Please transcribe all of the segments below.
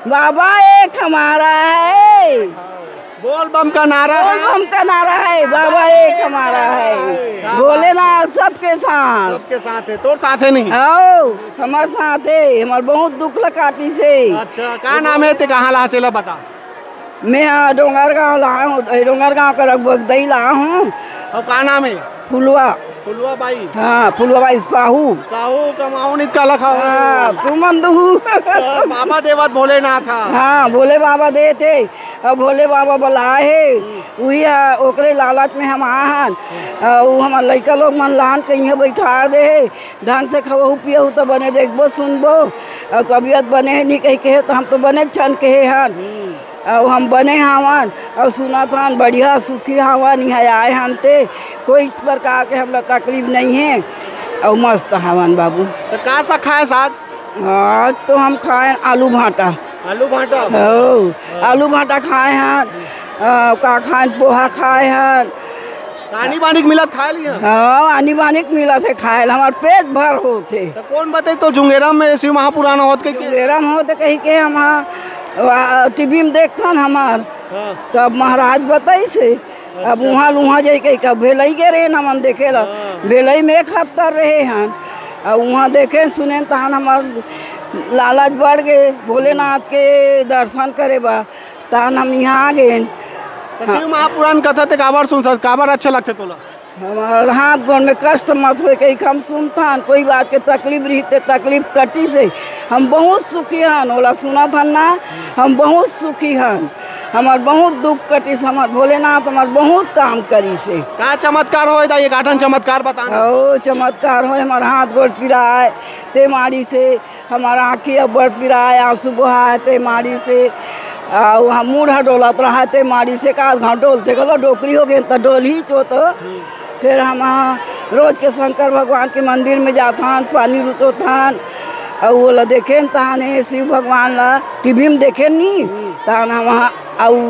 बाबा एक हमारा है, बोल बम का नारा है, बोल बम का नारा है, बाबा एक हमारा है, भोलेनाथ सबके साथ है। तोर साथ है नहीं? आओ हमारे साथ है, हमारे बहुत दुख काटी से। अच्छा क्या नाम है ते कहाँ ला से ला बता? मैं डोंगर गाँव ला हूँ, डोंगर गाँव का रगबगदई ला हूँ। और क्या नाम है? फुलवा। फुलवा बाई? हाँ फुलवा बाई साहू। साहू कमाऊ नित का लखा हो। हाँ तू मंदू। बाबा देवत भोलेनाथ। हाँ भोले बाबा दे थे, अब भोले बाबा बुलाए है, वही ओकरे लालच में हम आहन। वो हमार लड़का लोग मन लान के यहाँ बैठा दे, ढंग से खबहू पियहू तो बने देखबो सुनबो, और तबीयत बने है नहीं कही के तो हम तो बने छन के हन, और हम बने हवन और सुनत हन बढ़िया सुखी हवन, यहाँ आए हन ते कोई प्रकार के हम लोग तकलीफ नहीं है और मस्त हवन बाबू। तो का सा खाए साथ? आज तो हम खाए आलू भाटा। आलू भाटा? हो आलू भाटा खाए हन, का खाए पोहा खाए हन। आनी बानिक मिलत खाए लिया? हाँ आनी बानिक मिलत है खाए, हमार पेट भर होते। तो कौन बते तो जुंगेरा में शिव महापुराण होत के? जुंगेरा में होते कही के हम टीवी में देखथन हमार। हाँ। तब महाराज बताई से। अच्छा। अब वहाँ जाई कही कब भेलई के रहे हमन देखे ला। भेलई में एक हफ्ता रहे हन, और वहाँ देखे सुने तहन हमार लालच बढ़ गए भोलेनाथ के दर्शन करे बा, तहन हम यहाँ आ गए। शिव महापुराण कथा ते काबर सुन काबर अच्छा लगते तोला? हमारे हाथ गोड़ में कष्ट मत हो कहीं हम सुनथन, कोई बात के तकलीफ रहते तकलीफ कटी से हम बहुत सुखी हन, ओला सुना था ना हम बहुत सुखी हन, हमार बहुत दुख कटी से, हमार भोलेनाथ हमार बहुत काम करी से। क्या चमत्कार हो ये गाठन चमत्कार बताना? ओ चमत्कार हो, हमार हाथ गोड़ पिराए ते मारी से, हमारा आँखी बड़ पिराए आंसू बहाए ते मारी से, हम मुँह डोलत रहा ते मारी से, का घाट डोलते गलो डोकरी हो गए तो डोल ही चो तो। फिर हम रोज के शंकर भगवान के मंदिर में जाथन, पानी रुतोथन, और वो ला देखे तहन शिव भगवान ला टीवी में देखे नी, तहन हम वहाँ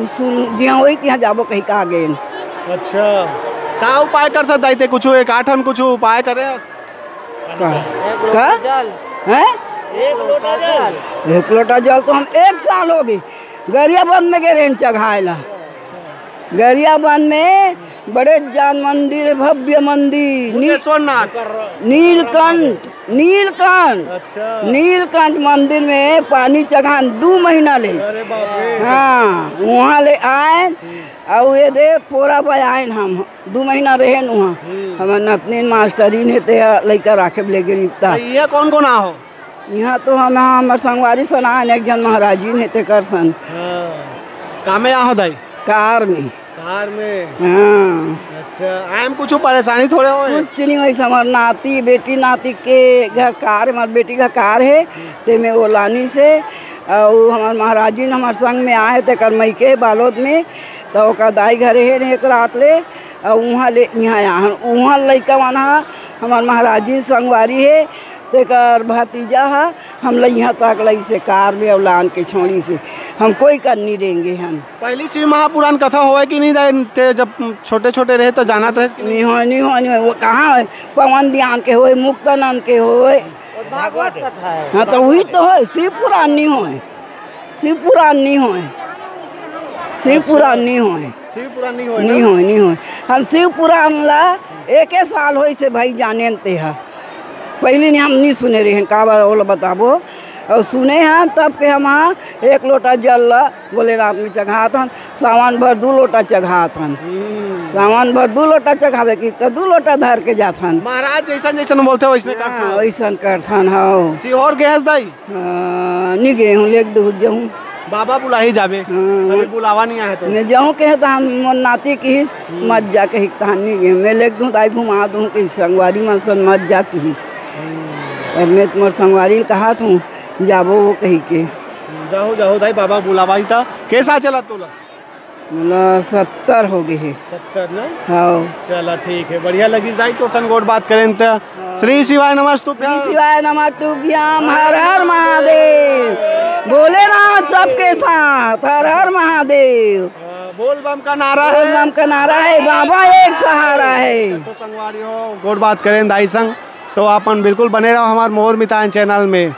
सुन जहाँ वही ત્યાં जाबो कहीं का गए। अच्छा का उपाय कर सकता है कुछ एक आठन कुछ उपाय करे? का हैं? एक लोटा जल तो हम 1 साल हो गई गरियाबंद में गए चढ़ाएला। गरियाबंद में बड़े जान मंदिर, भव्य मंदिर, नीलकंठ। अच्छा। नीलकंठ मंदिर में पानी चढ़ान 2 महीना ले। हाँ वहाँ ले आए और ये दे पोरा पे आए हम 2 महीना रहे वहाँ। हमारे नतनी मास्टरी ने ते लड़का राखे ले गई। ये कौन कौन हो यहाँ? तो हम हमारे संगवारी सना एक जन महाराजी ने ते कर सन। कामे आहो दाई? कार में। हाँ। अच्छा आम कुछ परेशानी थोड़े हो? कुछ नहीं वैसे हमारे नाती बेटी नाती के घर कार, हमारी बेटी का कार है ते में ओलानी से, और हमारे महाराजी ने हमारे संग में आए थे करमई के बालोद में, तो का दाई घरे है एक रात ले, और वहाँ ले यहाँ आया वहाँ लड़का वहाँ हमारे महाराजी संगवारी है तेकर भतीजा है, हम लोग यहाँ तक लई से कार में औलान के छोड़ी से हम कोई कर नहीं देंगे। हम पहली शिव महापुराण कथा होए कि नहीं ते जब छोटे छोटे रहे तो जाना था? नहीं हो वो कहाँ पवन ध्यान के होए, मुक्तानंद के होए, भागवत कथा है। हाँ तो वही तो है, शिव पुराण नहीं होए, शिव पुराण नहीं होए, शिव पुराण नहीं होए, शिव पुराण नहीं होए, नहीं होए। हम शिव पुराण ला 1 साल हो से भाई जाने ते है, पहले नहीं हम नहीं सुने रहे हैं का बार वो बताबो, और सुने हैं तब के हम 1 लोटा जल ला भोलेनाथ में चढ़ाथन, सावन भर 2 लोटा चढ़ाथन, सावन भर 2 लोटा चढ़ावे की तो 2 लोटा धर के जाथन। महाराज जैसन जैसन बोलते हो वैसने करथन? वैसन करथन। हाँ सीहोर गए दाई? नहीं गए हूँ, लेक दूध जाऊँ, बाबा बुला ही जाबे। अभी बुलावा नहीं आया तो मैं जाऊँ कहे तो हम नाती की मत जा कही नहीं गए, मैं लेक दूँ ताई घुमा दूँ कहीं संगवारी मन मत जा की, मैं तुम्हारे संगवारी कहा थूँ जाबो वो कही के। जाओ दाई बाबा बुलावा था। कैसा चला तोला? 70 हो गए है। 70 ना? हाँ चला ठीक है, बढ़िया लगी दाई तो संगोट बात करें तो। श्री शिवाय नमस्तुभ्यम। श्री शिवाय नमस्तुभ्यम। हर हर महादेव, भोलेनाथ सबके साथ, हर हर महादेव। बोल बम का नारा है, बोल बम का नारा है, बाबा एक सहारा है। तो संगवारी हो गोट बात करें दाई संग, तो अपन बिल्कुल बने रहो हमारे मोहर मितान चैनल में।